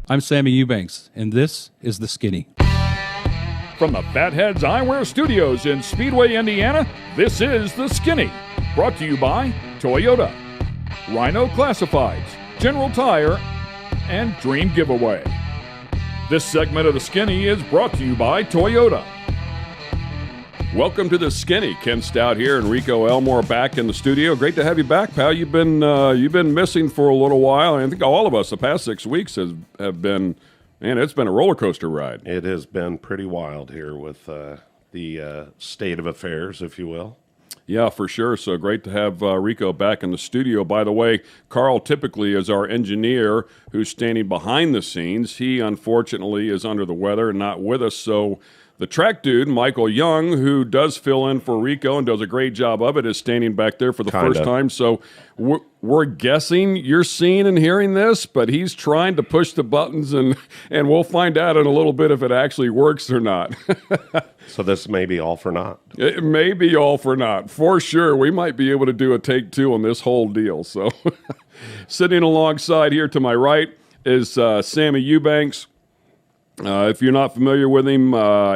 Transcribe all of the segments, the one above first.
I'm Sammy Eubanks, and this is The Skinny. From the Fatheads Eyewear Studios in Speedway, Indiana, this is The Skinny, brought to you by Toyota, Rhino Classifieds, General Tire, and Dream Giveaway. This segment of The Skinny is brought to you by Toyota. Welcome to The Skinny. Ken Stout here and Rico Elmore back in the studio. Great to have you back, pal. You've been missing for a little while. I think all of us the past 6 weeks have been, man, it's been a roller coaster ride. It has been pretty wild here with the state of affairs, if you will. Yeah, for sure. So great to have Rico back in the studio. By the way, Carl typically is our engineer who's standing behind the scenes. He, unfortunately, is under the weather and not with us. So the track dude, Michael Young, who does fill in for Rico and does a great job of it, is standing back there for the first time. So we're guessing you're seeing and hearing this, but he's trying to push the buttons, and we'll find out in a little bit if it actually works or not. So this may be all for naught. It may be all for naught. For sure, we might be able to do a take two on this whole deal. So sitting alongside here to my right is Sammy Eubanks. If you're not familiar with him,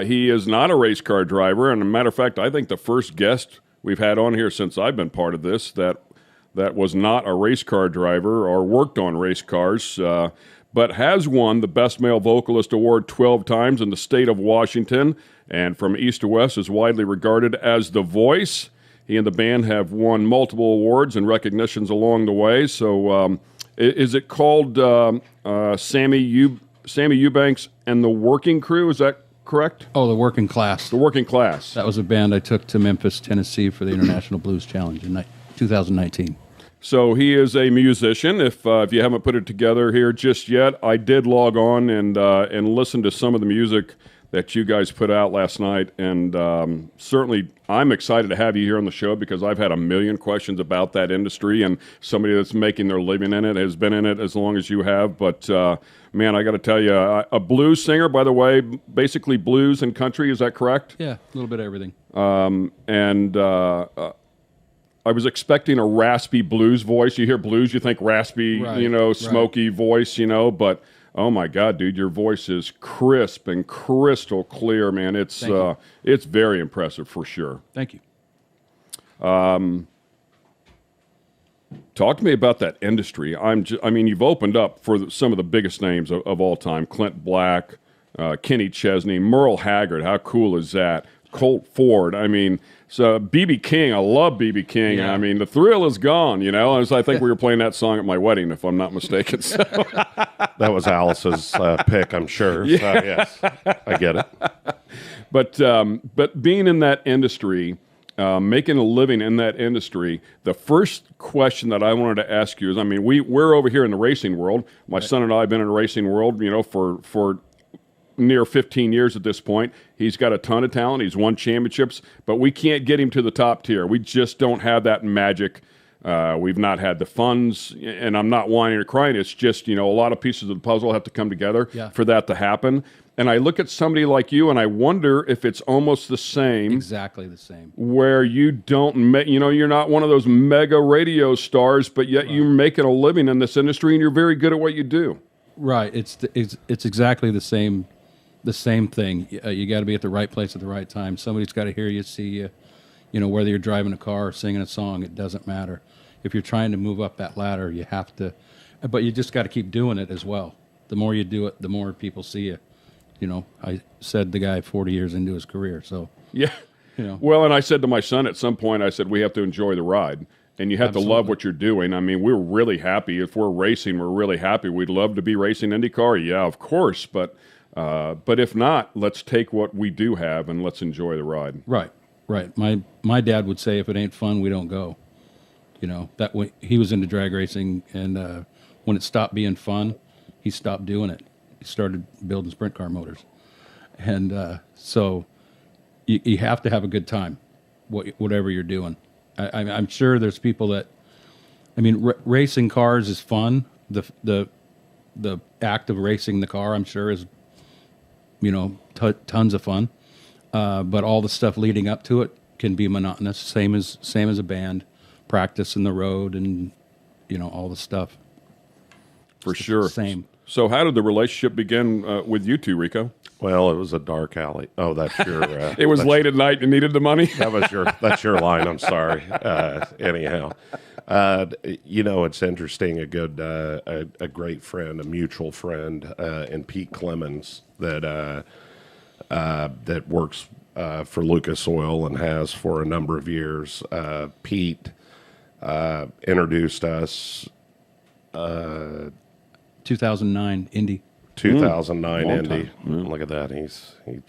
he is not a race car driver. And as a matter of fact, I think the first guest we've had on here since I've been part of this that was not a race car driver or worked on race cars, but has won the Best Male Vocalist Award 12 times in the state of Washington, and from east to west is widely regarded as the voice. He and the band have won multiple awards and recognitions along the way. So is it called Sammy Eubanks and the Working Crew? Is that correct? Oh, the Working Class. The Working Class. That was a band I took to Memphis, Tennessee for the International Blues Challenge in 2019. So he is a musician. If you haven't put it together here just yet, I did log on and listen to some of the music that you guys put out last night, and certainly I'm excited to have you here on the show because I've had a million questions about that industry, and somebody that's making their living in it has been in it as long as you have. But man, I got to tell you, a blues singer, by the way, basically blues and country, is that correct? Yeah, a little bit of everything. I was expecting a raspy blues voice. You hear blues, you think raspy, right, smoky voice, but oh my God, dude, your voice is crisp and crystal clear, man. It's very impressive for sure. Thank you. Talk to me about that industry. You've opened up for some of the biggest names of all time: Clint Black, Kenny Chesney, Merle Haggard. How cool is that? Colt Ford. So B.B. King. I love B.B. King. Yeah. The thrill is gone. As I think we were playing that song at my wedding, if I'm not mistaken. So. That was Alice's pick, I'm sure. Yeah. So, yes, I get it. But being in that industry, making a living in that industry, the first question that I wanted to ask you is, we're over here in the racing world. My son and I have been in the racing world, for near 15 years at this point. He's got a ton of talent. He's won championships, but we can't get him to the top tier. We just don't have that magic. We've not had the funds, and I'm not whining or crying. It's just, a lot of pieces of the puzzle have to come together for that to happen. And I look at somebody like you, and I wonder if it's almost the same. Exactly the same. Where you don't, you're not one of those mega radio stars, but yet you're making a living in this industry, and you're very good at what you do. Right. It's exactly the same. The same thing. You got to be at the right place at the right time. Somebody's got to hear you, see you. Whether you're driving a car or singing a song, it doesn't matter. If you're trying to move up that ladder, you have to. But you just got to keep doing it as well. The more you do it, the more people see you. I said the guy 40 years into his career, so. Yeah. Well, and I said to my son at some point, I said, we have to enjoy the ride. And you have to love what you're doing. We're really happy. If we're racing, we're really happy. We'd love to be racing IndyCar. Yeah, of course. But if not, let's take what we do have and let's enjoy the ride. Right. My dad would say, if it ain't fun, we don't go. That way, he was into drag racing, and when it stopped being fun, he stopped doing it. He started building sprint car motors. And so you have to have a good time, whatever you're doing. I'm sure there's people that, racing cars is fun. The act of racing the car, I'm sure, is, tons of fun. But all the stuff leading up to it can be monotonous. Same as a band, practice in the road, and all the stuff. For sure. Same. So how did the relationship begin with you two, Rico? Well, it was a dark alley. Oh, that's your. It was late at night and needed the money. That's your line. I'm sorry. Anyhow, it's interesting. A great friend, a mutual friend, in Pete Clemens that works for Lucas Oil and has for a number of years. Pete introduced us. 2009 Indy. 2009 Long Indy. time. Look at that.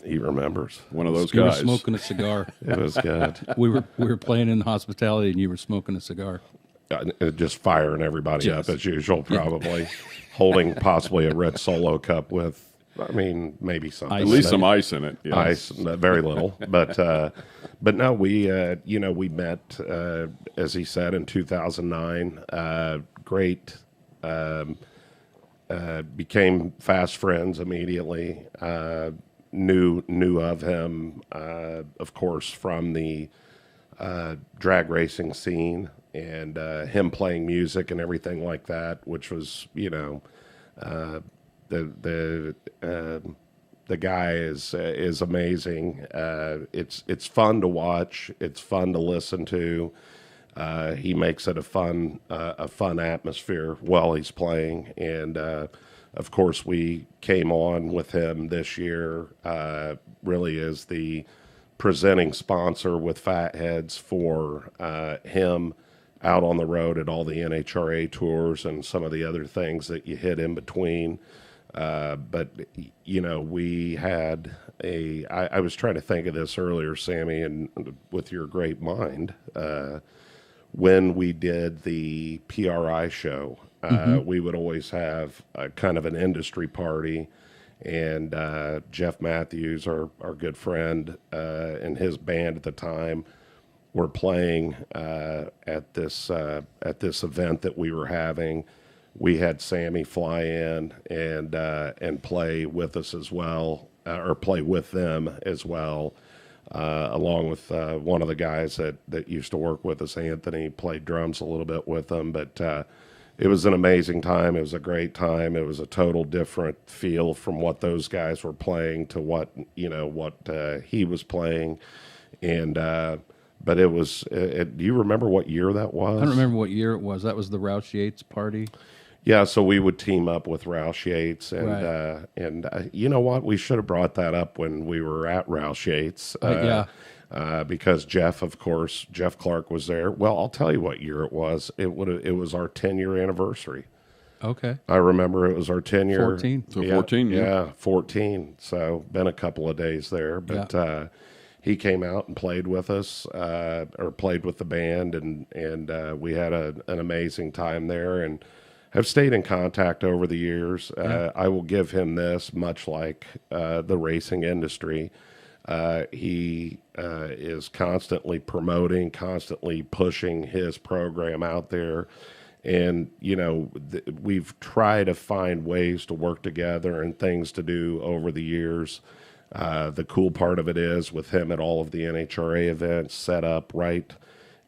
He remembers. One of those You were guys. smoking a cigar. It was good. we were playing in hospitality, and you were smoking a cigar. Just firing everybody Yes. up as usual, probably holding possibly a red Solo cup with, maybe something. At least some ice in it. Yeah. Ice, very little, but no, we met, as he said, in 2009. Great. Became fast friends immediately. Knew of him, of course, from the drag racing scene and him playing music and everything like that, which was, the guy is amazing. It's fun to watch. It's fun to listen to. He makes it a fun atmosphere while he's playing, and of course we came on with him this year. Really is the presenting sponsor with Fatheads for him out on the road at all the NHRA tours and some of the other things that you hit in between. But we had I was trying to think of this earlier, Sammy, and with your great mind. When we did the PRI show, we would always have kind of an industry party, and Jeff Matthews, our good friend, and his band at the time were playing at this event that we were having. We had Sammy fly in and play with us as well, or play with them as well. Along with one of the guys that used to work with us, Anthony, played drums a little bit with them. But it was an amazing time. It was a great time. It was a total different feel from what those guys were playing to what he was playing. And but it was. Do you remember what year that was? I don't remember what year it was. That was the Roush Yates party. Yeah, so we would team up with Roush Yates, and Right. You know what? We should have brought that up when we were at Roush Yates. Yeah. Because Jeff Clark was there. Well, I'll tell you what year it was. It was our 10-year anniversary. Okay. I remember it was our 10-year. 14. So 14, yeah, 14. So been a couple of days there, but he came out and played with us, or played with the band, and we had an amazing time there, and have stayed in contact over the years. I will give him this, much like the racing industry. He is constantly promoting, constantly pushing his program out there. And, we've tried to find ways to work together and things to do over the years. The cool part of it is with him at all of the NHRA events set up right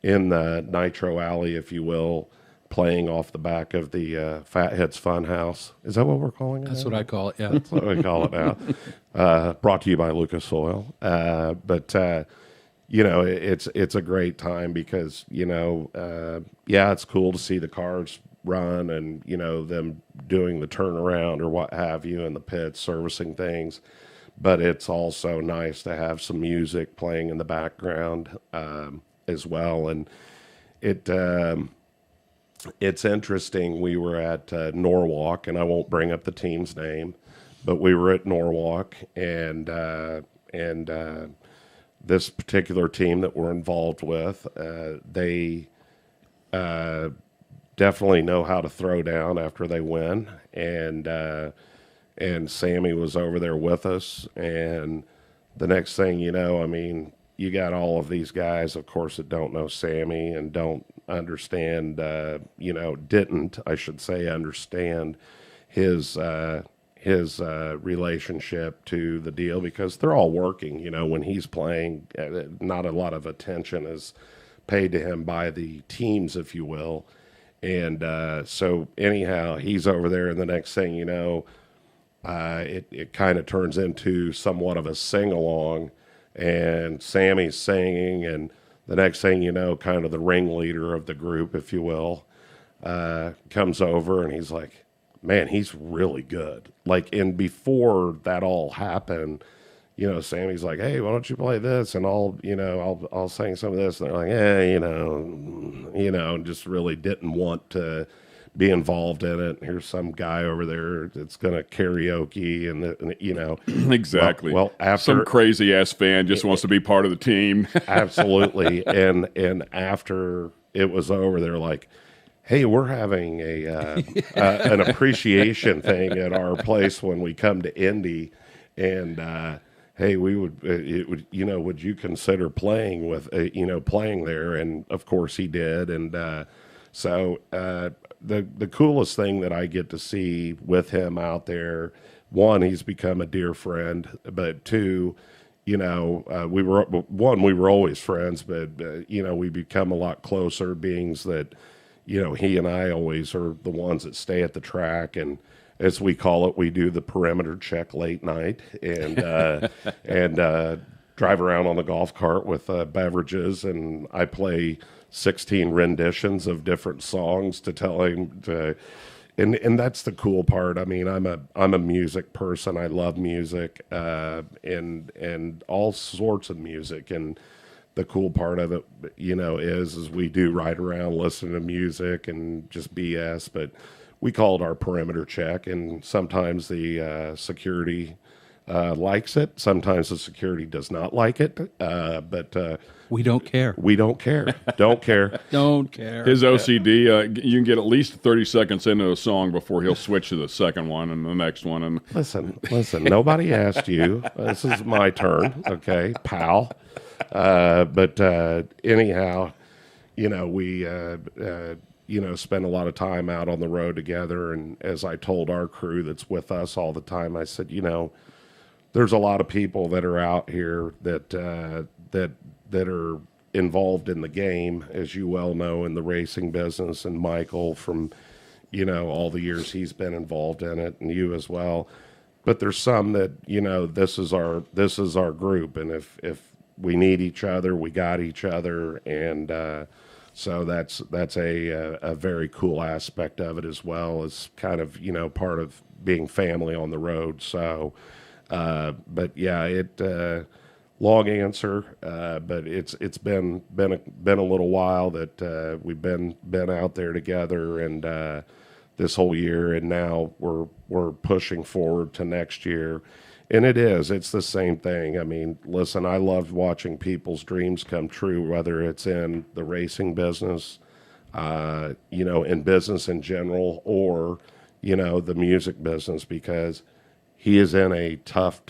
in the Nitro Alley, if you will, playing off the back of the Fatheads Funhouse. Is that what we're calling it? That's now? what I call it. Yeah. That's what we call it now. Brought to you by Lucas Oil. But it's a great time because, it's cool to see the cars run and, them doing the turnaround or what have you in the pits, servicing things. But it's also nice to have some music playing in the background as well. And it's interesting. We were at Norwalk, and I won't bring up the team's name, but we were at Norwalk, and this particular team that we're involved with, they definitely know how to throw down after they win, and Sammy was over there with us, and the next thing you know, you got all of these guys, of course, that don't know Sammy and don't understand, I should say, understand his relationship to the deal, because they're all working, when he's playing, not a lot of attention is paid to him by the teams, if you will. And so anyhow, he's over there, and the next thing you know, it kind of turns into somewhat of a sing-along, and Sammy's singing, and the next thing you know, kind of the ringleader of the group, if you will, comes over, and he's like, man, he's really good. Like, and before that all happened, you know, Sammy's like, hey, why don't you play this? And I'll sing some of this. And they're like, and just really didn't want to be involved in it. And here's some guy over there that's going to karaoke and Exactly. Well, after some crazy ass fan just wants to be part of the team. absolutely. And after it was over, they're like, hey, we're having an appreciation thing at our place when we come to Indy, and hey, would you consider playing with playing there? And of course he did, and so the coolest thing that I get to see with him out there, one, he's become a dear friend, but two, we were always friends, but we become a lot closer, beings that he and I always are the ones that stay at the track, and as we call it, we do the perimeter check late night and drive around on the golf cart with beverages, and I play 16 renditions of different songs to tell him to, and that's the cool part. I mean, I'm a music person. I love music and all sorts of music, and the cool part of it, is we do ride around, listen to music and just BS, but we call it our perimeter check, and sometimes the security likes it. Sometimes the security does not like it, but we don't care. We don't care. Don't care. Don't care. His OCD, you can get at least 30 seconds into a song before he'll switch to the second one and the next one. And Listen, nobody asked you. This is my turn, okay, pal. But anyhow, we spend a lot of time out on the road together. And as I told our crew that's with us all the time, I said, there's a lot of people that are out here that are involved in the game, as you well know, in the racing business. And Michael, from all the years he's been involved in it, and you as well. But there's some that this is our group, and if we need each other, we got each other, and so that's a very cool aspect of it, as well as kind of part of being family on the road. So, but yeah, long answer, but it's been a little while that we've been out there together, and this whole year, and now we're pushing forward to next year. And it's the same thing. I mean, listen, I love watching people's dreams come true, whether it's in the racing business, in business in general, or, the music business, because he is in a tough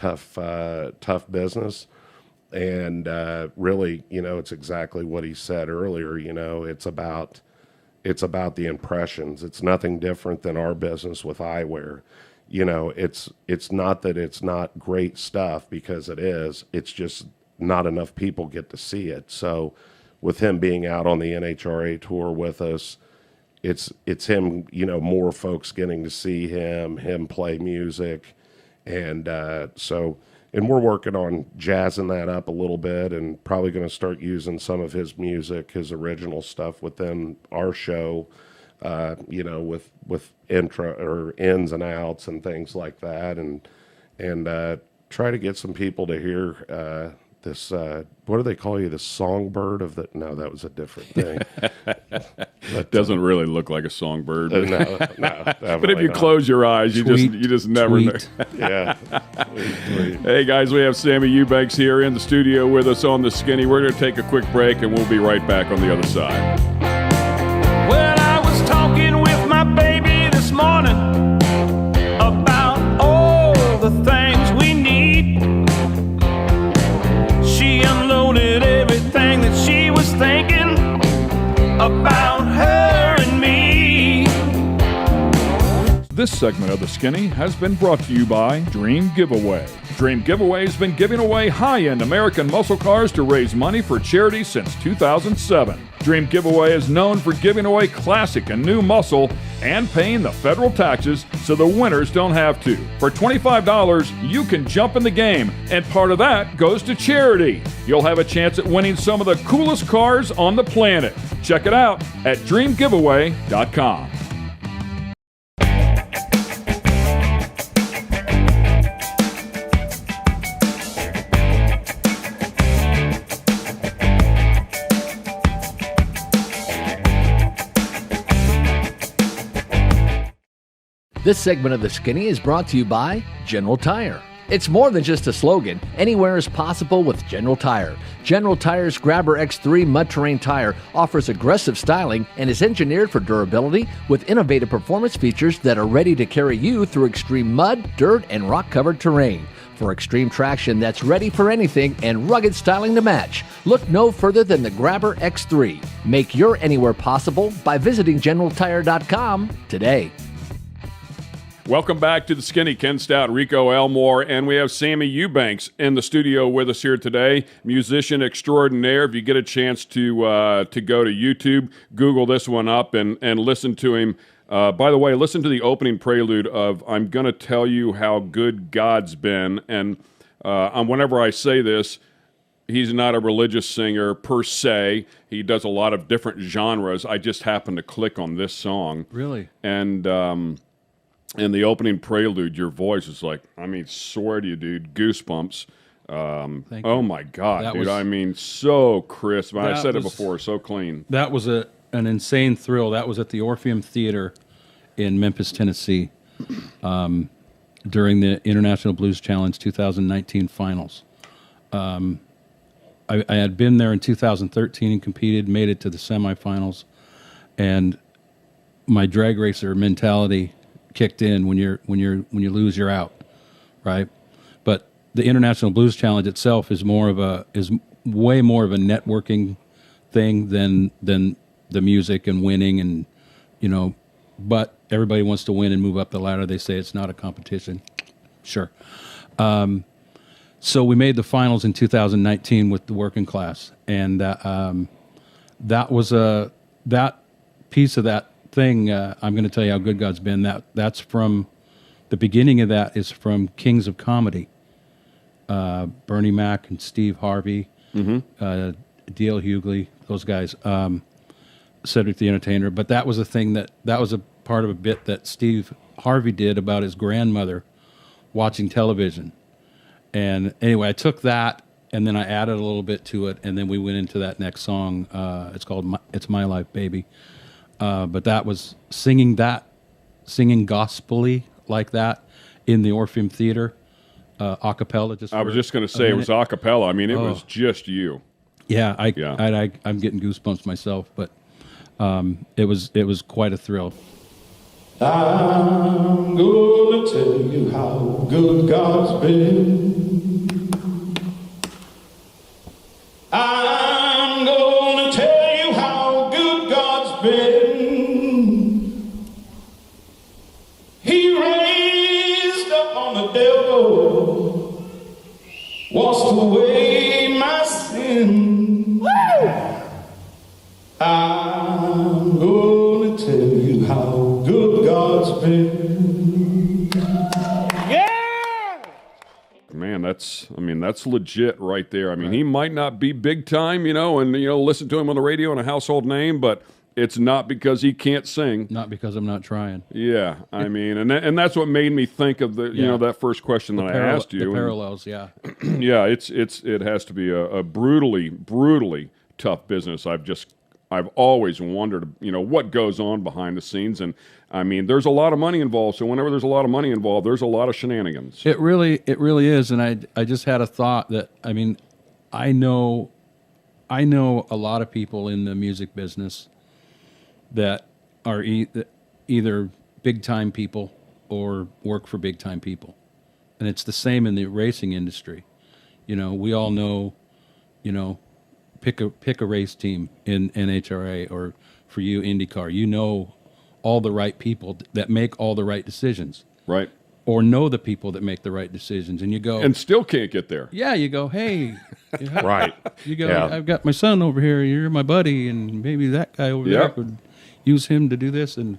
business. And really, it's exactly what he said earlier. It's about the impressions. It's nothing different than our business with eyewear. It's not that it's not great stuff, because it is. It's just not enough people get to see it. So with him being out on the NHRA tour with us, it's him, more folks getting to see him play music. And and we're working on jazzing that up a little bit, and probably going to start using some of his music, his original stuff within our show. With intro or ins and outs and things like that, and try to get some people to hear this. What do they call you? The songbird of the? No, that was a different thing. That doesn't really look like a songbird. No. But if you close your eyes, you just never know. Yeah. Hey guys, we have Sammy Eubanks here in the studio with us on the Skinny. We're going to take a quick break, and we'll be right back on the other side. Well, I was talking with my baby this morning about all the things we need. She unloaded everything that she was thinking about her and me. This segment of The Skinny has been brought to you by Dream Giveaway. Dream Giveaway has been giving away high-end American muscle cars to raise money for charity since 2007. Dream Giveaway is known for giving away classic and new muscle and paying the federal taxes so the winners don't have to. For $25, you can jump in the game, and part of that goes to charity. You'll have a chance at winning some of the coolest cars on the planet. Check it out at dreamgiveaway.com. This segment of The Skinny is brought to you by General Tire. It's more than just a slogan. Anywhere is possible with General Tire. General Tire's Grabber X3 Mud Terrain tire offers aggressive styling and is engineered for durability with innovative performance features that are ready to carry you through extreme mud, dirt, and rock-covered terrain. For extreme traction that's ready for anything and rugged styling to match, look no further than the Grabber X3. Make your anywhere possible by visiting GeneralTire.com today. Welcome back to The Skinny. Ken Stout, Rico Elmore, and we have Sammy Eubanks in the studio with us here today, musician extraordinaire. If you get a chance to go to YouTube, Google this one up and listen to him. By the way, listen to the opening prelude of I'm Gonna Tell You How Good God's Been. And whenever I say this, he's not a religious singer per se. He does a lot of different genres. I just happened to click on this song. Really? And in the opening prelude, your voice is like, I mean, swear to you, dude, goosebumps. Thank oh you. my God, That dude. was- I mean, so crisp. I That said it was- before, so clean. That was an insane thrill. That was at the Orpheum Theater in Memphis, Tennessee, during the International Blues Challenge 2019 finals. I had been there in 2013 and competed, made it to the semifinals, and my drag racer mentality kicked in. When you lose, you're out, right? But the International Blues Challenge itself is way more of a networking thing than the music and winning, and but everybody wants to win and move up the ladder. They say it's not a competition. Sure. So we made the finals in 2019 with the working class, and that was that piece of that thing. I'm going to tell you how good God's been. That's from the beginning of that is from Kings of Comedy, Bernie Mac and Steve Harvey, D.L. Hughley, those guys, Cedric the Entertainer. But that was a thing that was a part of a bit that Steve Harvey did about his grandmother watching television. And anyway, I took that and then I added a little bit to it, and then we went into that next song. It's called "It's My Life, Baby." But that was singing gospel-y like that in the Orpheum Theater, a cappella. I was just going to say it was a cappella. I mean, it was just you. Yeah, I'm getting goosebumps myself, but it was quite a thrill. I'm gonna tell you how good God's been. I'm gonna tell you how good God's been. He raised up on the devil, washed away my sin. I'm gonna tell you how good God's been. Man, that's legit right there. I mean, he might not be big time, and listen to him on the radio and a household name, but it's not because he can't sing. Not because I'm not trying. Yeah, I mean, and that's what made me think of the that first question that I asked you. The parallels, yeah. Yeah, it has to be a brutally tough business. I've always wondered, what goes on behind the scenes, and I mean, there's a lot of money involved. So whenever there's a lot of money involved, there's a lot of shenanigans. It really is, and I just had a thought that I know a lot of people in the music business that are either big time people or work for big time people, and it's the same in the racing industry. We all know, pick a race team in NHRA, or for you IndyCar. all the right people that make all the right decisions, Right. or know the people that make the right decisions. And you go, And still can't get there. yeah, you go, hey, Right. you go, Yeah. I've got my son over here, you're my buddy, and maybe that guy over there Yep. could use him to do this. And,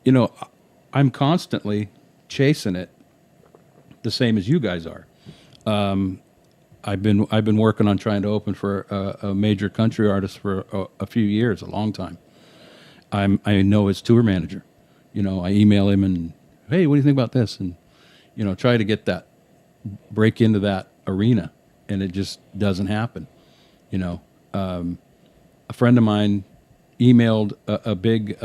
you know, I'm constantly chasing it the same as you guys are. I've been working on trying to open for a major country artist for a few years, a long time. I know his tour manager. You know, I email him and, hey, what do you think about this? And, you know, try to break into that arena, and it just doesn't happen. You know, a friend of mine emailed a big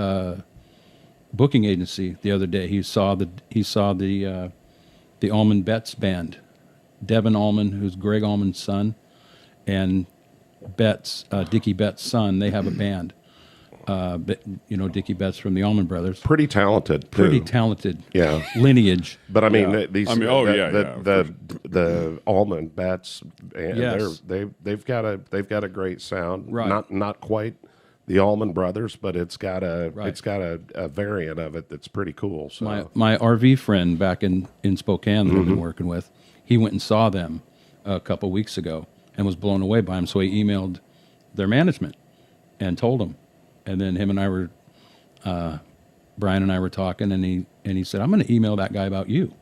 booking agency the other day. He saw the Allman Betts band, Devin Allman, who's Greg Allman's son, and Betts, Dickie Betts' son. They have a band. But, you know, Dickie Betts from the Allman Brothers. Pretty talented, too. Pretty talented. Yeah. Lineage. But I mean, Yeah. these. I mean, oh, yeah, the Allman Betts, and Yes. they've got a great sound. Right. Not quite the Allman Brothers, but it's got a Right. a variant of it that's pretty cool. So My RV friend back in Spokane that I've been working with, he went and saw them a couple weeks ago and was blown away by them. So he emailed their management and told them. And then him and I were, Brian and I were talking, and he said, I'm going to email that guy about you.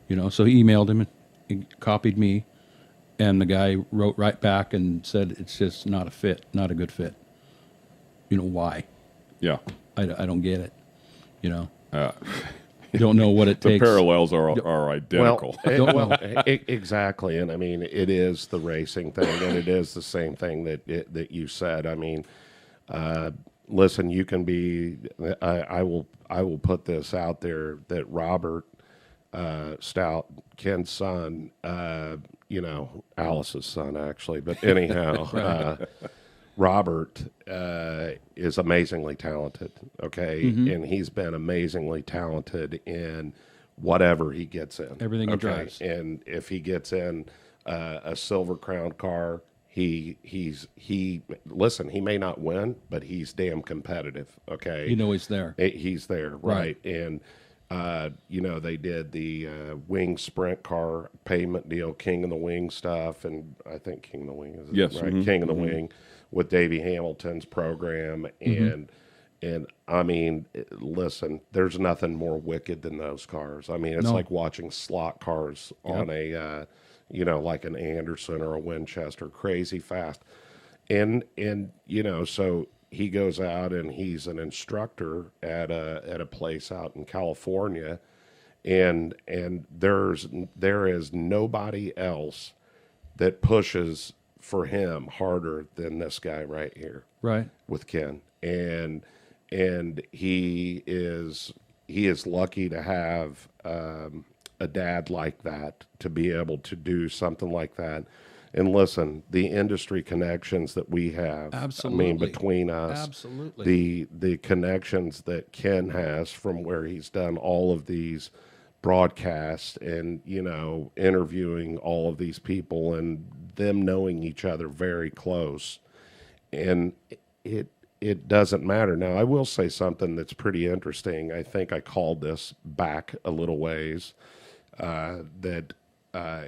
You know, so he emailed him, and he copied me, and the guy wrote right back and said, it's just not a fit, not a good fit. You know, why? Yeah. I don't get it. You know, you don't know what it The takes. parallels are identical. Exactly, and I mean, it is the racing thing, and it is the same thing that you said. I mean, listen, you can be. I will put this out there that Robert Stout, Ken's son, you know, Alice's son actually, but anyhow, Robert is amazingly talented. Okay, and he's been amazingly talented in whatever he gets in. Everything he drives. And if he gets in a Silver Crown car, he listen, he may not win, but he's damn competitive. Okay, You know he's there. he's there, right? And you know, they did the wing sprint car payment deal, King of the Wing stuff, and I think King of the Wing is Yes. right, King of the Wing with Davey Hamilton's program, and I mean, listen, there's nothing more wicked than those cars. I mean, it's No. like watching slot cars on a, you know, like an Anderson or a Winchester, crazy fast. And you know, so he goes out and he's an instructor at a place out in California, and there is nobody else that pushes for him harder than this guy right here Right. with Ken, and he is lucky to have a dad like that, to be able to do something like that. And listen, the industry connections that we have, Absolutely. I mean, between us, Absolutely. the connections that Ken has from where he's done all of these broadcasts and, you know, interviewing all of these people and them knowing each other very close. And it doesn't matter. Now, I will say something that's pretty interesting. I think I called this back a little ways, that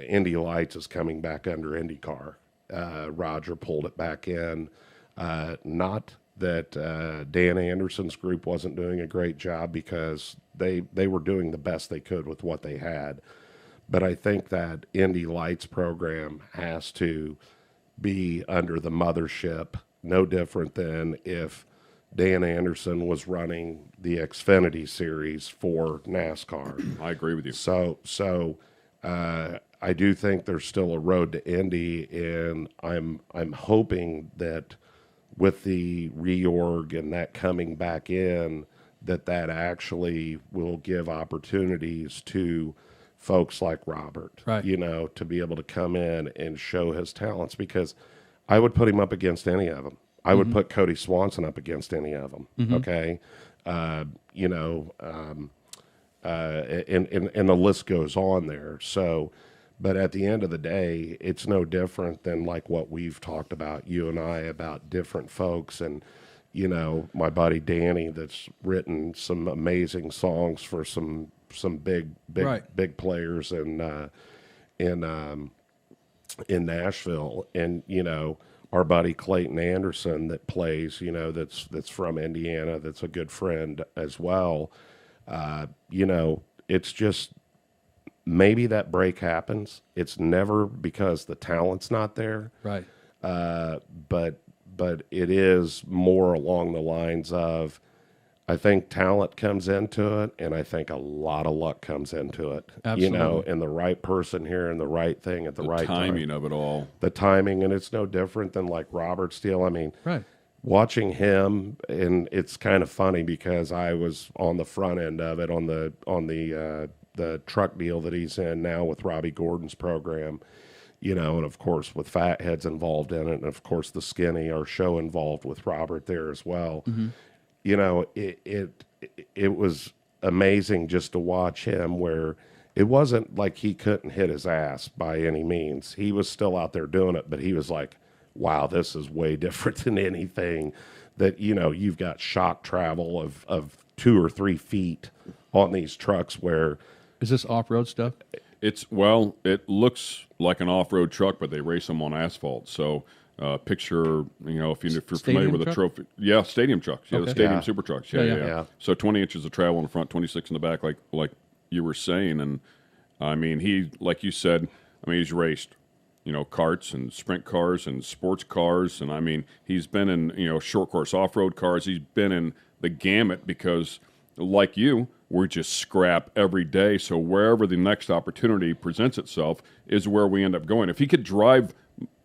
Indy Lights is coming back under IndyCar. Roger pulled it back in. Not that Dan Anderson's group wasn't doing a great job, because they were doing the best they could with what they had. But I think that Indy Lights program has to be under the mothership, no different than if Dan Anderson was running the Xfinity series for NASCAR. I agree with you. So I do think there's still a road to Indy, and I'm hoping that with the reorg and that coming back in, that actually will give opportunities to folks like Robert, Right. you know, to be able to come in and show his talents, because I would put him up against any of them. I would put Cody Swanson up against any of them. Okay. You know, and the list goes on there. So, but at the end of the day, it's no different than like what we've talked about, you and I, about different folks and you know, my buddy Danny that's written some amazing songs for some big Right. big players in Nashville, and you know, our buddy Clayton Anderson that plays, you know, that's from Indiana, that's a good friend as well. You know, it's just maybe that break happens. It's never because the talent's not there, Right. but it is more along the lines of, I think talent comes into it, and I think a lot of luck comes into it. You know, Absolutely. and the right person here and the right thing at the right Timing time. of it all. The timing, and it's no different than like Robert Steele. I mean, Right. watching him, and it's kind of funny because I was on the front end of it on the truck deal that he's in now with Robbie Gordon's program. You know, and of course with Fatheads involved in it, and of course the Skinny, our show, involved with Robert there as well. You know, it was amazing just to watch him, where it wasn't like he couldn't hit his ass by any means. He was still out there doing it, but he was like, wow, this is way different than anything that, you know, you've got shock travel of 2 or 3 feet on these trucks where Is this off-road stuff? Well, it looks like an off-road truck, but they race them on asphalt. So picture, you know, if you're familiar Stadium with a truck? trophy, yeah, stadium trucks, yeah, the Okay. stadium Yeah. super trucks, Yeah, yeah. yeah. So 20 inches of travel in the front, 26 in the back, like you were saying, and I mean, he, like you said, I mean, he's raced, you know, karts and sprint cars and sports cars, and I mean, he's been in, you know, short course off-road cars. He's been in the gamut because, like you, we're just scrap every day. So wherever the next opportunity presents itself is where we end up going. If he could drive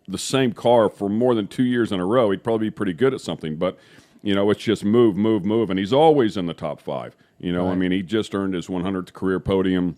the same car for more than 2 years in a row, he'd probably be pretty good at something. But, you know, it's just move, and he's always in the top 5. You know, I mean, he just earned his 100th career podium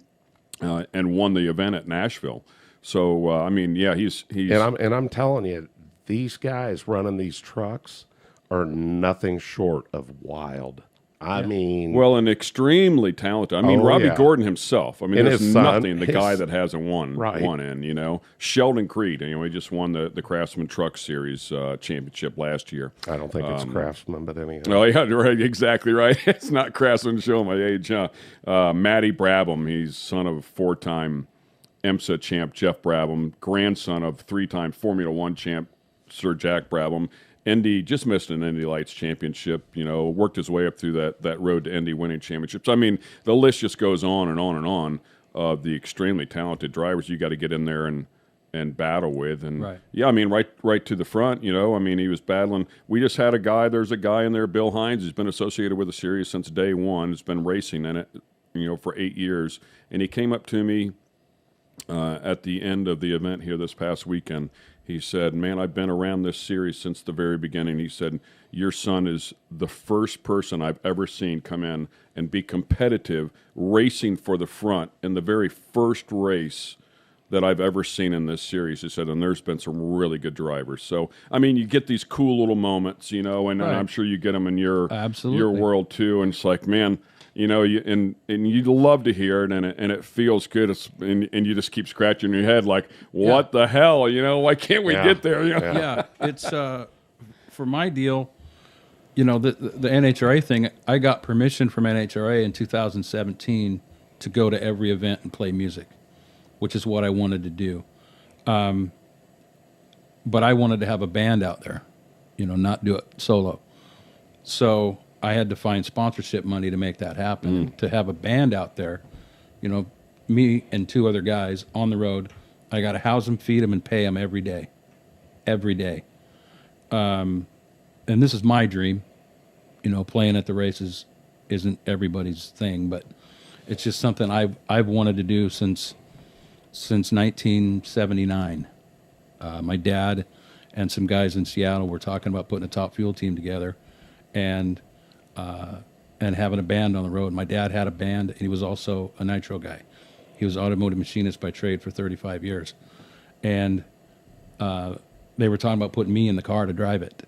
and won the event at Nashville. So I mean, yeah, he's and I'm telling you, these guys running these trucks are nothing short of wild. I mean, well, and extremely talented. I mean, Oh, Robbie yeah. Gordon himself. I mean, And there's his son, nothing. The his- guy that hasn't won Right. in. You know, Sheldon Creed. You know, he just won the Craftsman Truck Series championship last year. I don't think it's Craftsman, but anyhow. Oh yeah, right, exactly right. It's not Craftsman to show my age, huh? Matty Brabham. He's son of 4-time IMSA champ Jeff Brabham, grandson of 3-time Formula One champ Sir Jack Brabham. Indy just missed an Indy Lights championship, you know, worked his way up through that road to Indy winning championships. I mean, the list just goes on and on and on of the extremely talented drivers you got to get in there and battle with. And Right. yeah, I mean, right to the front, you know, I mean, he was battling. We just had there's a guy in there, Bill Hines, who's been associated with the series since day one, has been racing in it, you know, for 8 years. And he came up to me at the end of the event here this past weekend. He said, man, I've been around this series since the very beginning. He said, your son is the first person I've ever seen come in and be competitive, racing for the front in the very first race that I've ever seen in this series. He said, and there's been some really good drivers. So, I mean, you get these cool little moments, you know, and Right. I'm sure you get them in your Absolutely. world too. And it's like, man, you know, and you'd love to hear it, and it feels good, and you just keep scratching your head like, what the hell, you know? Why can't we Yeah. get there? You know? Yeah, it's for my deal. You know, the NHRA thing. I got permission from NHRA in 2017 to go to every event and play music, which is what I wanted to do. But I wanted to have a band out there, you know, not do it solo. So I had to find sponsorship money to make that happen. And to have a band out there, you know, me and 2 other guys on the road, I got to house them, feed them, and pay them every day. Every day. And this is my dream. You know, playing at the races isn't everybody's thing, but it's just something I've wanted to do since 1979. My dad and some guys in Seattle were talking about putting a Top Fuel team together, and having a band on the road. My dad had a band, and he was also a nitro guy. He was an automotive machinist by trade for 35 years, and they were talking about putting me in the car to drive it.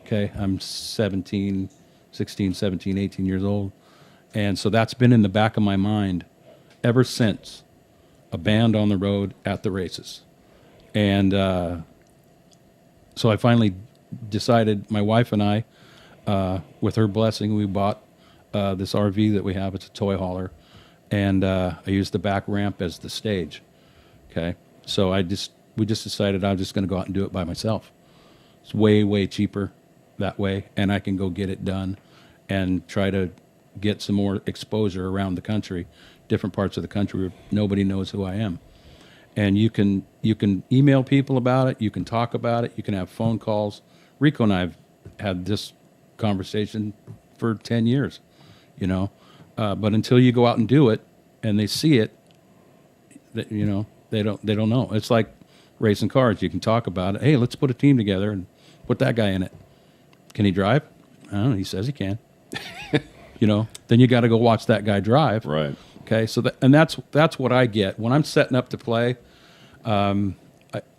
Okay, I'm 16, 17, 18 years old, and so that's been in the back of my mind ever since. A band on the road at the races. And so I finally decided, my wife and I, with her blessing, we bought this RV that we have. It's a toy hauler, and I used the back ramp as the stage. Okay, so we just decided I was just going to go out and do it by myself. It's way cheaper that way, and I can go get it done and try to get some more exposure around the country, different parts of the country where nobody knows who I am. And you can email people about it, you can talk about it, you can have phone calls. Rico and I have had this conversation for 10 years, but until you go out and do it and they see it, they don't know. It's like racing cars. You can talk about it. Hey, let's put a team together and put that guy in it. Can he drive? I don't know. He says he can. Then you got to go watch that guy drive. Right. Okay. So that's what I get when I'm setting up to play. A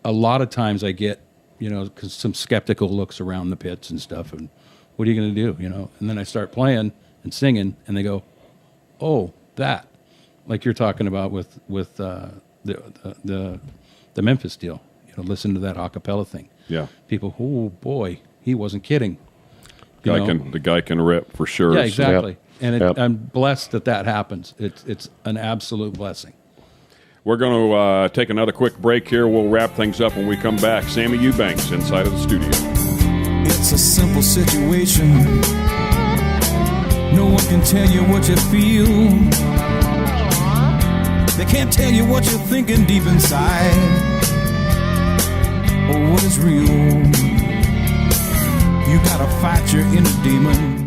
lot of times I get, cause some skeptical looks around the pits and stuff. And what are you going to do? And then I start playing and singing and they go, oh, that, like you're talking about with the Memphis deal, listen to that a cappella thing. Yeah. People, oh boy, he wasn't kidding. The guy can rip for sure. Yeah, exactly. Yep. And I'm blessed that happens. It's an absolute blessing. We're going to take another quick break here. We'll wrap things up when we come back. Sammy Eubanks inside of the studio. It's a simple situation. No one can tell you what you feel. They can't tell you what you're thinking deep inside, or what is real. You gotta fight your inner demon.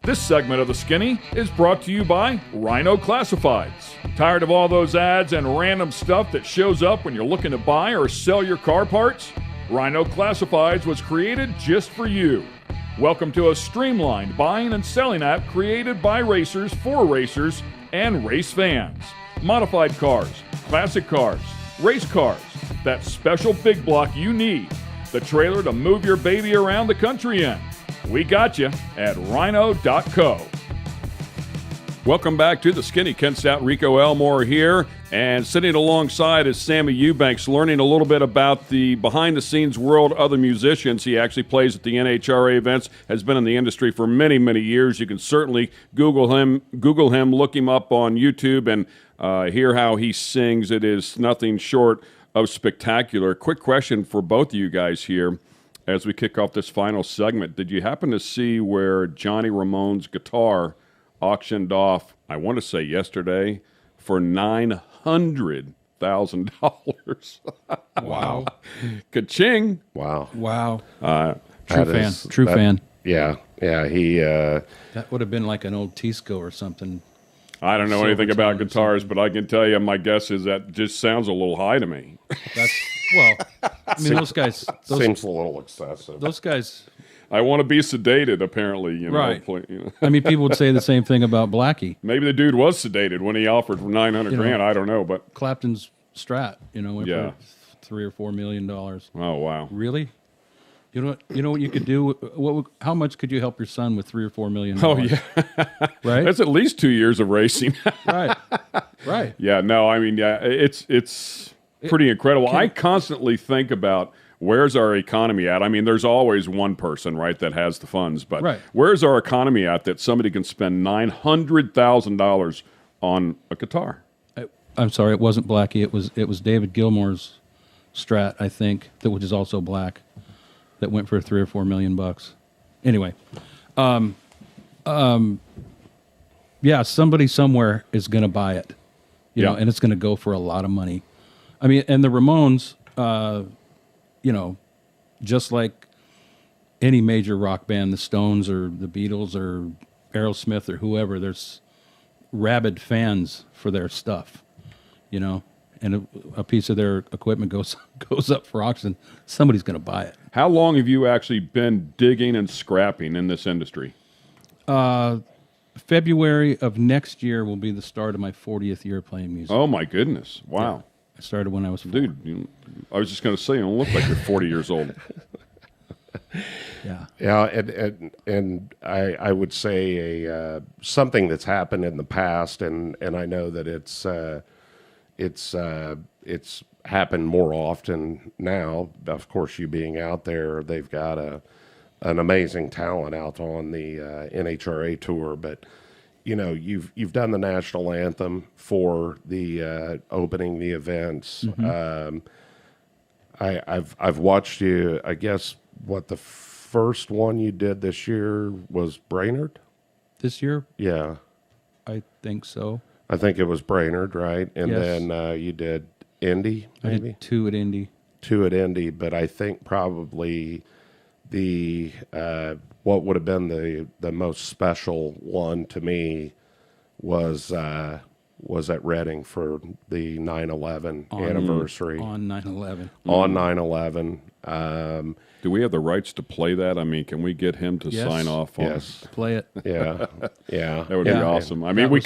This segment of The Skinny is brought to you by Rhino Classifieds. Tired of all those ads and random stuff that shows up when you're looking to buy or sell your car parts? Rhino Classifieds was created just for you. Welcome to a streamlined buying and selling app created by racers for racers and race fans. Modified cars, classic cars, race cars, that special big block you need, the trailer to move your baby around the country in. We got you at rhino.co. Welcome back to the Skinny. Ken Stout, Rico Elmore here, and sitting alongside is Sammy Eubanks, learning a little bit about the behind-the-scenes world of the musicians. He actually plays at the NHRA events, has been in the industry for many, many years. You can certainly Google him, look him up on YouTube, and hear how he sings. It is nothing short of spectacular. Quick question for both of you guys here. As we kick off this final segment, did you happen to see where Johnny Ramone's guitar auctioned off, I want to say yesterday, for $900,000? Wow. Ka-ching. Wow. True fan. Yeah. He. That would have been like an old Tisco or something. I don't know anything Silvertone about or guitars, but I can tell you my guess is that just sounds a little high to me. Those guys. Seems a little excessive. Those guys. I want to be sedated, apparently. Right. You know. I mean, people would say the same thing about Blackie. Maybe the dude was sedated when he offered for $900,000. I don't know, but Clapton's Strat, went Yeah. for $3 or $4 million. oh wow. Really? You know what you could do? How much could you help your son with $3 or $4 million? Oh yeah, right. That's at least 2 years of racing. right. Yeah, no, I mean, yeah, it's pretty incredible. I constantly think about where's our economy at. I mean, there's always one person, right, that has the funds, but Right. where's our economy at that somebody can spend $900,000 on a guitar? I'm sorry, it wasn't Blackie. It was David Gilmour's Strat, I think, which is also black, that went for $3 or $4 million. Anyway, yeah, somebody somewhere is going to buy it, and it's going to go for a lot of money. I mean, and the Ramones, just like any major rock band, the Stones or the Beatles or Aerosmith or whoever, there's rabid fans for their stuff, and a piece of their equipment goes up for auction. Somebody's going to buy it. How long have you actually been digging and scrapping in this industry? February of next year will be the start of my 40th year playing music. Oh my goodness! Wow, I started when I was 4. dude. I was just going to say, you don't look like you're 40 years old. Yeah. Yeah, and I would say something that's happened in the past, and I know that it's happened more often now. Of course, you being out there, they've got an amazing talent out on the NHRA tour, but you've done the national anthem for the opening the events. Mm-hmm. I've watched you. I guess what the first one you did this year was Brainerd. This year, Yeah, I think so. I think it was Brainerd, right? And Yes. then you did Indy, I maybe had 2 at Indy. 2 at Indy. But I think probably the what would have been the most special one to me was at Reading for the 9/11 anniversary. On 9/11. On 9/11. Do we have the rights to play that? I mean, can we get him to Yes. sign off on Yes. Play it. Yeah. Yeah. That would be Yeah. awesome. I mean, we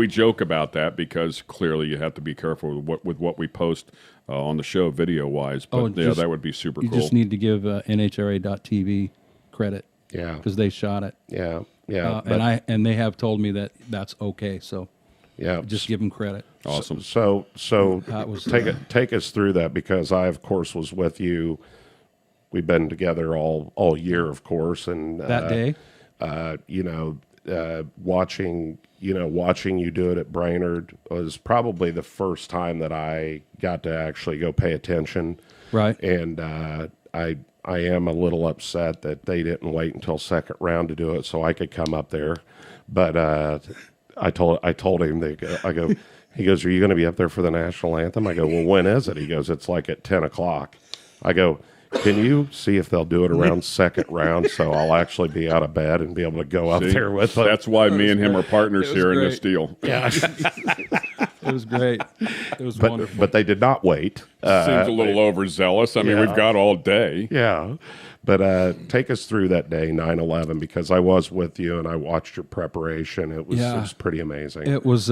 joke about that because clearly you have to be careful with what we post on the show video wise. But that would be super You cool. just need to give NHRA.TV credit Yeah. because they shot it. Yeah. Yeah. And they have told me that that's okay. So yeah. just give them credit. awesome. So That was take us through that, because I, of course, was with you. We've been together all year, of course, and that day. Watching you do it at Brainerd was probably the first time that I got to actually go pay attention. Right. And I am a little upset that they didn't wait until second round to do it so I could come up there. But I told him, he goes, "Are you going to be up there for the national anthem?" I go, "Well, when is it?" He goes, "It's like at 10 o'clock. I go, "Can you see if they'll do it around second round so I'll actually be out of bed and be able to go up See? there with them?" That's why me and him are partners was here in great. this deal. Yeah. It was great. It was wonderful. But they did not wait. Seems a little overzealous. I mean, we've got all day. Yeah. But take us through that day, 9/11, because I was with you and I watched your preparation. It was pretty amazing. It was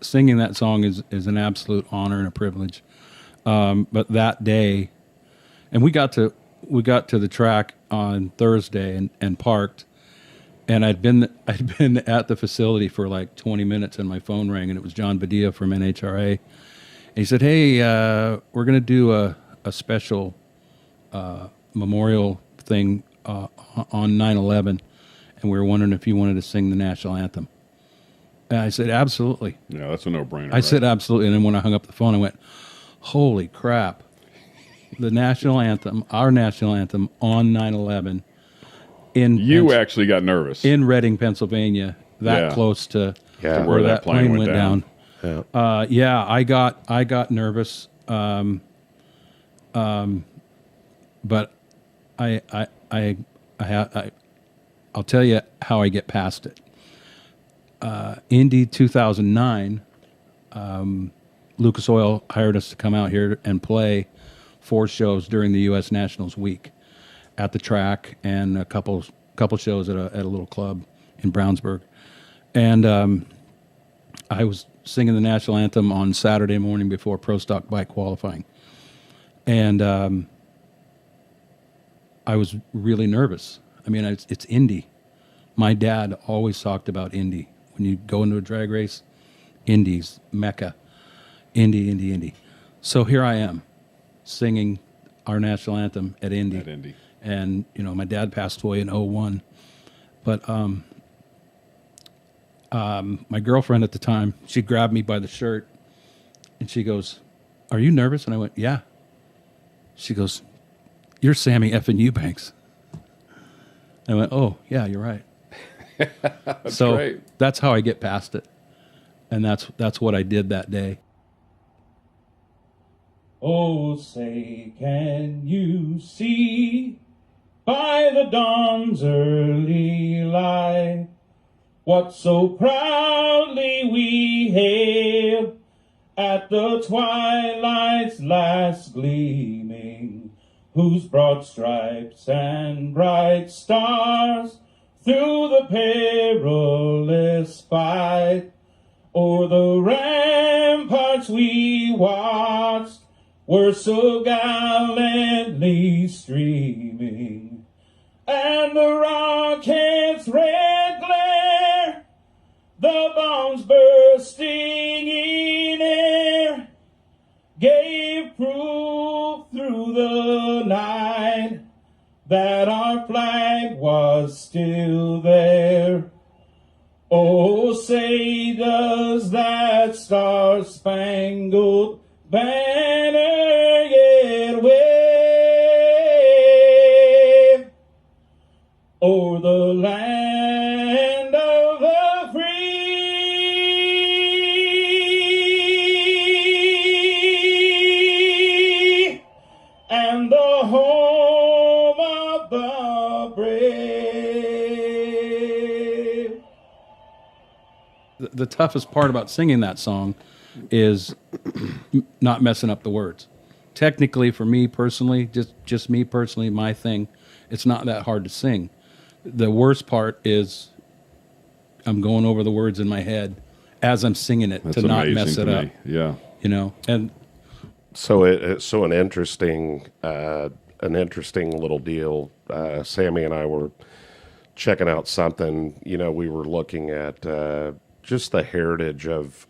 singing that song is an absolute honor and a privilege. But that day, and we got to the track on Thursday and parked, and I'd been at the facility for like 20 minutes, and my phone rang, and it was John Badia from NHRA. And he said, "Hey, we're going to do a special memorial thing on 9/11, and we were wondering if you wanted to sing the national anthem." And I said, "Absolutely." Yeah, that's a no-brainer. I said, "Absolutely." And then when I hung up the phone, I went, "Holy crap. The national anthem, our national anthem on 9/11 You actually got nervous. in Reading, Pennsylvania, that close to Yeah. where that plane went down. Yeah. I got nervous. But I'll tell you how I get past it. Indy 2009, Lucas Oil hired us to come out here and play 4 shows during the U.S. Nationals week at the track and a couple shows at a little club in Brownsburg. And I was singing the national anthem on Saturday morning before Pro Stock bike qualifying. And I was really nervous. I mean, it's Indy. My dad always talked about Indy. When you go into a drag race, Indy's Mecca. Indy. So here I am singing our national anthem at Indy. At Indy. And, my dad passed away in 2001. But my girlfriend at the time, she grabbed me by the shirt and she goes, "Are you nervous?" And I went, "Yeah." She goes, "You're Sammy effing Eubanks." I went, "Oh, yeah, you're right." That's So great. that's how I get past it. And that's what I did that day. Oh, say, can you see by the dawn's early light what so proudly we hailed at the twilight's last gleaming, whose broad stripes and bright stars through the perilous fight. O'er the ramparts we watched were so gallantly streaming, and the rocket's red glare, the bombs bursting in air, gave proof through the night that our flag was still there. Oh, say does that star-spangled banner yet wave o'er the land of the free and the home of the brave. The toughest part about singing that song is not messing up the words. Technically, for me personally, just me personally, my thing, it's not that hard to sing. The worst part is I'm going over the words in my head as I'm singing it to not mess it up. Yeah. You know, and So an interesting little deal. Sammy and I were checking out something. You know, we were looking at just the heritage of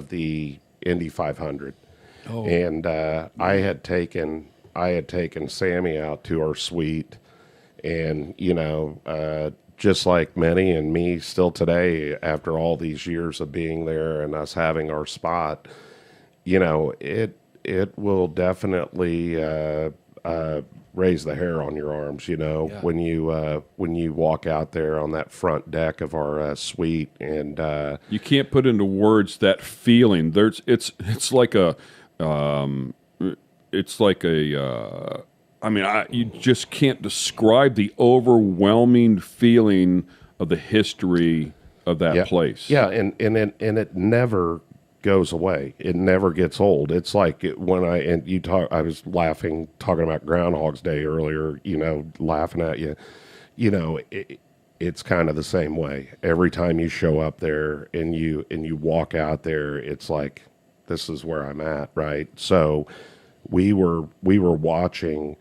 the Indy 500, and I had taken Sammy out to our suite, and you know, just like many and me still today, after all these years of being there and us having our spot, you know, it will definitely raise the hair on your arms, you know, when you walk out there on that front deck of our suite, and You can't put into words that feeling. It's like a you just can't describe the overwhelming feeling of the history of that place. Yeah, and it never goes away. It never gets old. It's like I was talking about Groundhog's Day earlier, you know, laughing at you. You know, it's kind of the same way. Every time you show up there and you walk out there, it's like, this is where I'm at, right? So we were watching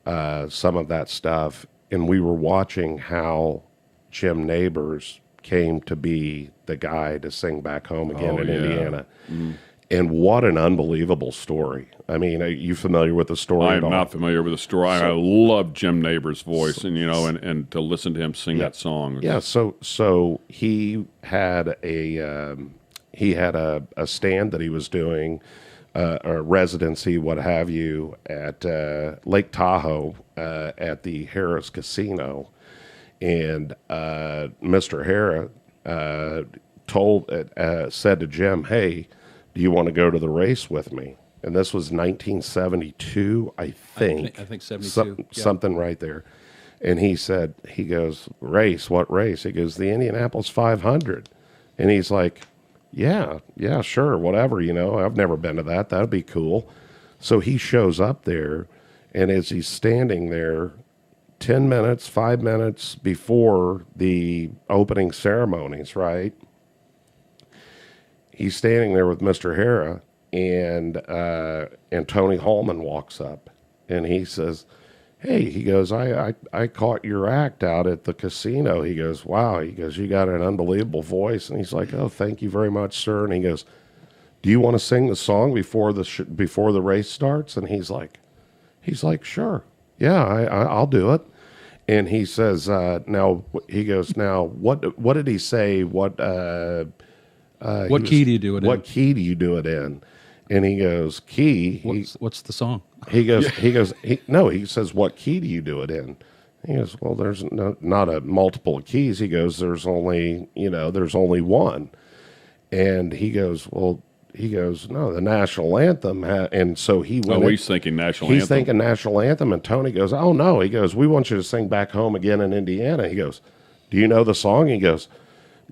some of that stuff, and we were watching how Jim Nabors came to be the guy to sing Back Home Again in Indiana. Mm. And what an unbelievable story. I mean, are you familiar with the story I at am all? not familiar with the story. I love Jim Nabors' voice, and you know, and to listen to him sing that song. Yeah, so he had a stand that he was doing, a residency, what have you, at Lake Tahoe at the Harrah's Casino. And Mr. Harrah said to Jim, "Hey, do you want to go to the race with me?" And this was 1972, I think. I think 72. Something right there. And he goes, "Race? What race?" He goes, "The Indianapolis 500." And he's like, yeah, sure, whatever, you know. I've never been to that. That'd be cool. So he shows up there, and as he's standing there, 10 minutes, 5 minutes before the opening ceremonies, right? He's standing there with Mr. Harrah, and Tony Holman walks up, and he says, "Hey," he goes, I caught your act out at the casino." He goes, "Wow." He goes, "You got an unbelievable voice." And he's like, "Oh, thank you very much, sir." And he goes, "Do you want to sing the song before the race starts?" And he's like, "Sure. Yeah, I'll do it." And he says, "Now," he goes, "Now, what did he say? What key do you do it in? What key do you do it in?" And he goes, "Key." What's the song? He says, "What key do you do it in?" He goes, "Well, there's not a multiple keys." He goes, there's only one. And he goes, "No, the national anthem." And so he went. Oh, he's thinking national anthem. He's thinking national anthem. And Tony goes, "Oh, no." He goes, "We want you to sing Back Home Again in Indiana." He goes, "Do you know the song?" He goes,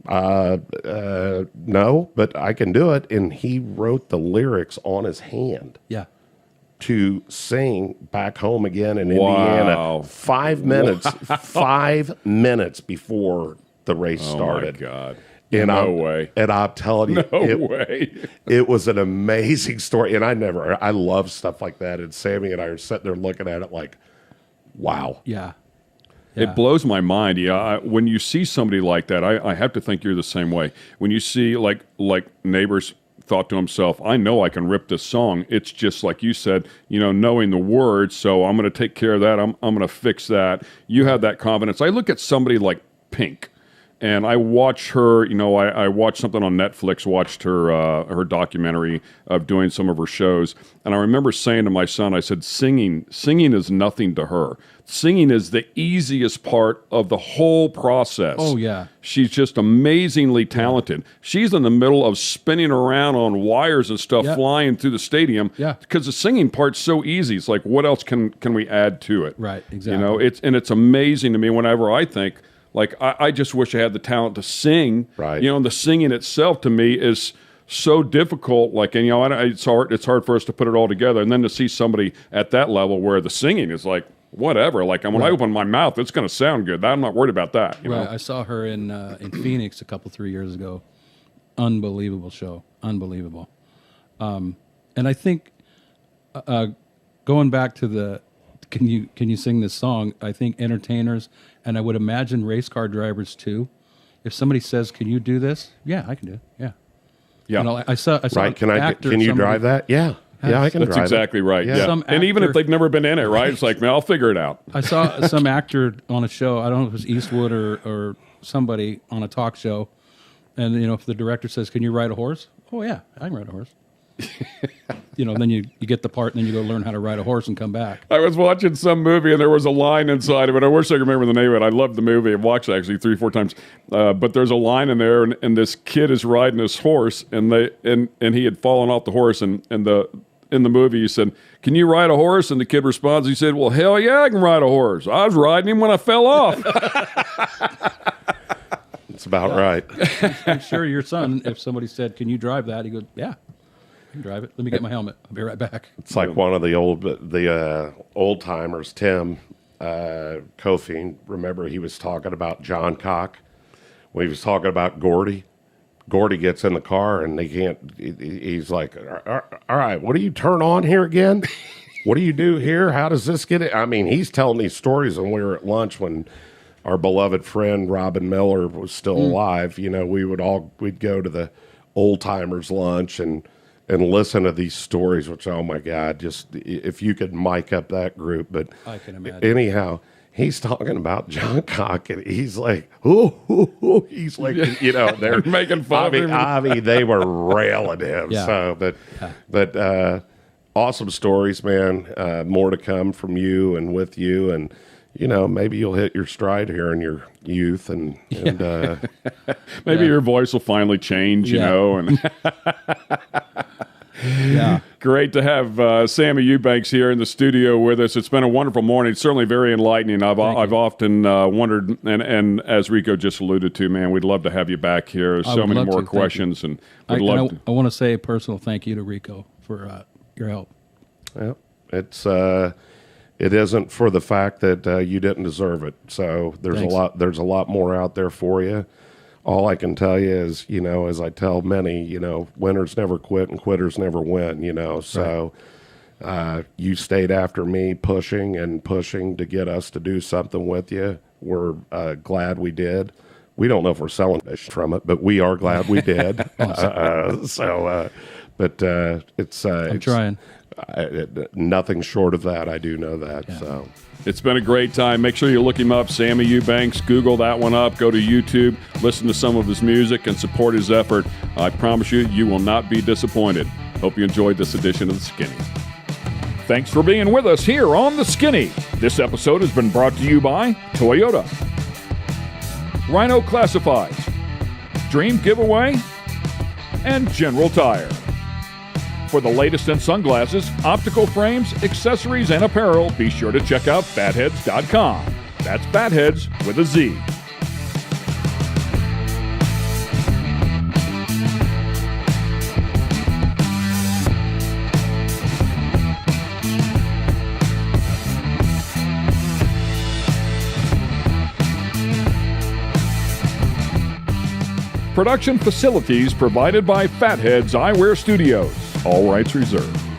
"No, but I can do it." And he wrote the lyrics on his hand. Yeah. to sing back home again in Wow. Indiana 5 minutes, 5 minutes before the race started. Oh, my God. And No way. And I'm telling you, No way. it was an amazing story. And I love stuff like that. And Sammy and I are sitting there looking at it like, wow. Yeah. It blows my mind. Yeah, when you see somebody like that, I have to think you're the same way. When you see like Neighbors thought to himself, I know I can rip this song. It's just like you said, knowing the words. So I'm going to take care of that. I'm going to fix that. You have that confidence. I look at somebody like Pink, and I watch her. I watched something on Netflix. Watched her documentary of doing some of her shows, and I remember saying to my son, I said, singing is nothing to her. Singing is the easiest part of the whole process. Oh, yeah. She's just amazingly talented. She's in the middle of spinning around on wires and stuff, flying through the stadium. Yeah. Because the singing part's so easy. It's like, what else can we add to it? Right, exactly. It's amazing to me whenever I think, like, I just wish I had the talent to sing. Right. And the singing itself to me is so difficult. Like, and it's hard for us to put it all together. And then to see somebody at that level where the singing is like, whatever. Like, when I open my mouth, it's going to sound good. I'm not worried about that. You know? I saw her in Phoenix 3 years ago. Unbelievable show. Unbelievable. And I think going back to the can you sing this song? I think entertainers, and I would imagine race car drivers too. If somebody says, "Can you do this?" Yeah, I can do it. Yeah. Yeah. I saw Right? an actor, Can you somebody- drive that? Yeah. Yeah, I can That's drive exactly it. right. Yeah. Yeah. Some And even if actor- they've never been in it, right? It's like, man, I'll figure it out. I saw some actor on a show. I don't know if it was Eastwood or somebody on a talk show, and if the director says, "Can you ride a horse?" Oh yeah, I can ride a horse. Then you get the part, and then you go learn how to ride a horse and come back. I was watching some movie and there was a line inside of it. I wish I could remember the name of it. I loved the movie. I've watched it actually 3-4 times. But there's a line in there, and this kid is riding his horse, and he had fallen off the horse, and in the movie he said, "Can you ride a horse?" And the kid responds, he said, "Well, hell yeah, I can ride a horse. I was riding him when I fell off." It's about right. I'm sure your son, if somebody said, "Can you drive that?" he goes, "Yeah, I can drive it. Let me get my helmet. I'll be right back." It's like one of the old timers, Tim Kofi. Remember, he was talking about John Cock when he was talking about Gordy. Gordy gets in the car and they can't. He's like, "All right, what do you turn on here again? What do you do here? How does this get it?" I mean, he's telling these stories when we were at lunch when our beloved friend Robin Miller was still alive. We'd go to the old timers lunch and listen to these stories, which, oh my God, just if you could mic up that group. But I can imagine. Anyhow, he's talking about John Cock, and he's like, ooh. He's like, they're making fun of him. I mean, they were railing him. Yeah. So, but awesome stories, man. More to come from you and with you, and maybe you'll hit your stride here in your youth, and Maybe your voice will finally change, and Yeah. great to have Sammy Eubanks here in the studio with us. It's been a wonderful morning. It's certainly very enlightening. I've often wondered, and as Rico just alluded to, man, we'd love to have you back here. There's so would many love more to. Thank questions, and we'd love to. I want to say a personal thank you to Rico for your help. yeah, it isn't for the fact that you didn't deserve it. So there's a lot more out there for you. All I can tell you is, as I tell many, winners never quit and quitters never win, So you stayed after me pushing to get us to do something with you. We're glad we did. We don't know if we're selling fish from it, but we are glad we did. I'm trying. Nothing short of that. I do know that. Yeah. So. It's been a great time. Make sure you look him up, Sammy Eubanks. Google that one up. Go to YouTube, listen to some of his music, and support his effort. I promise you will not be disappointed. Hope you enjoyed this edition of The Skinny. Thanks for being with us here on The Skinny. This episode has been brought to you by Toyota, Rhino Classifieds, Dream Giveaway, and General Tire. For the latest in sunglasses, optical frames, accessories, and apparel, be sure to check out fatheads.com. That's Fatheads with a Z. Production facilities provided by Fatheads Eyewear Studios. All rights reserved.